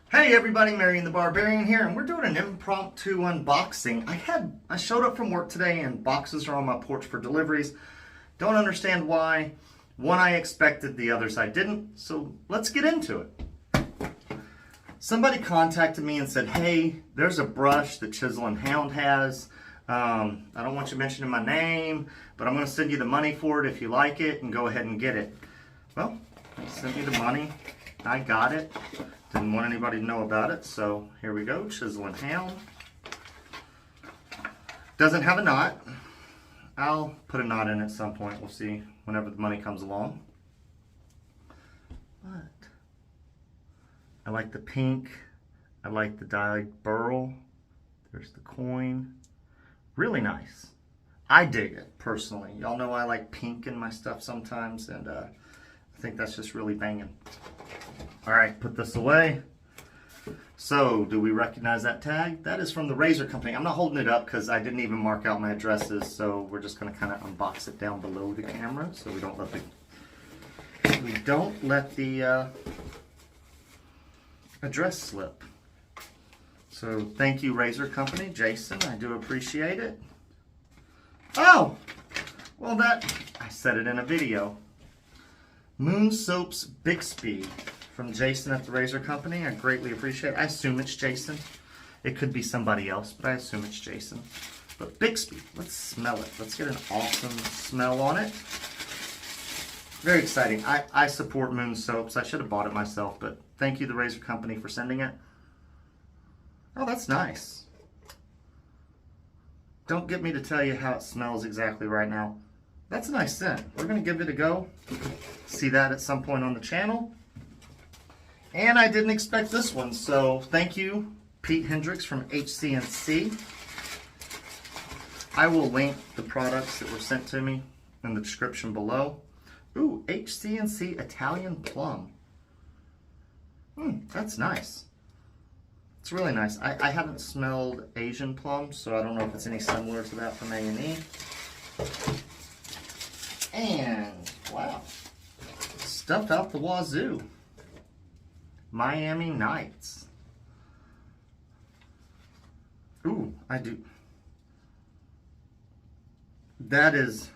Hey everybody, Marion the Barbarian here, and we're doing an impromptu unboxing. I showed up from work today and boxes are on my porch for deliveries. Don't understand why. One I expected, the others I didn't, so let's get into it. Somebody contacted me and said, hey, there's a brush that Chisel and Hound has. I don't want you mentioning my name, but I'm going to send you the money for it if you like it, and go ahead and get it. Well, they sent me the money. I got it. Didn't want anybody to know about it, so here we go, Chisel and Hound. Doesn't have a knot. I'll put a knot in at some point. We'll see whenever the money comes along. But I like the pink. I like the dyed burl. There's the coin. Really nice. I dig it, personally. Y'all know I like pink in my stuff sometimes, and I think that's just really banging. All right, put this away. So, do we recognize that tag? That is from the Razor Company. I'm not holding it up because I didn't even mark out my addresses, so we're just going to kind of unbox it down below the camera so we don't let the address slip. So, thank you, Razor Company. Jason, I do appreciate it. Oh! Well, I said it in a video. Moon Soaps Bixby from Jason at the Razor Company. I greatly appreciate it. I assume it's Jason. It could be somebody else, but I assume it's Jason. But Bixby, let's smell it. Let's get an awesome smell on it. Very exciting. I support Moon Soaps. I should have bought it myself, but thank you, the Razor Company, for sending it. Oh, that's nice. Don't get me to tell you how it smells exactly right now. That's a nice scent. We're going to give it a go. See that at some point on the channel. And I didn't expect this one, so thank you, Pete Hendricks from HCNC. I will link the products that were sent to me in the description below. Ooh, HCNC Italian Plum. That's nice. It's really nice. I haven't smelled Asian plum, so I don't know if it's any similar to that from A&E. And, wow, stuff out the wazoo. Miami Nights. Ooh, I do. That's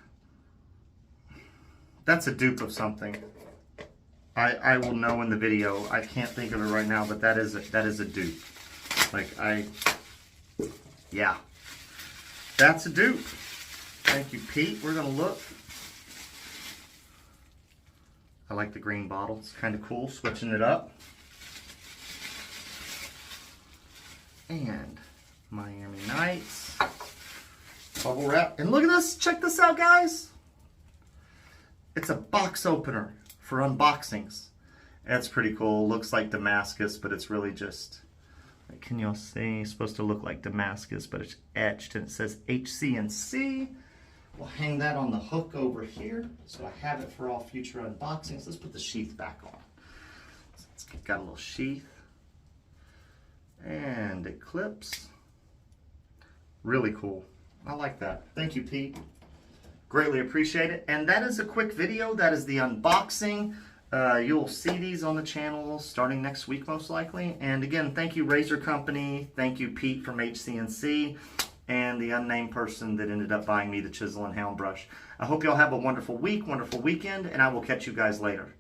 a dupe of something. I will know in the video. I can't think of it right now, but that is a dupe. Yeah. That's a dupe. Thank you, Pete. We're gonna look. I like the green bottle. It's kind of cool, switching it up. And Miami Nights. Bubble wrap. And look at this. Check this out, guys. It's a box opener for unboxings. That's pretty cool. Looks like Damascus, but it's really just, can y'all see? It's supposed to look like Damascus, but it's etched and it says HCNC. We'll hang that on the hook over here, so I have it for all future unboxings. Let's put the sheath back on. It's got a little sheath. And it clips. Really cool. I like that. Thank you, Pete. Greatly appreciate it. And that is a quick video. That is the unboxing. You'll see these on the channel starting next week, most likely. And again, thank you, Razor Company. Thank you, Pete from HCNC. And the unnamed person that ended up buying me the Chisel and Hound brush. I hope y'all have a wonderful week, wonderful weekend, and I will catch you guys later.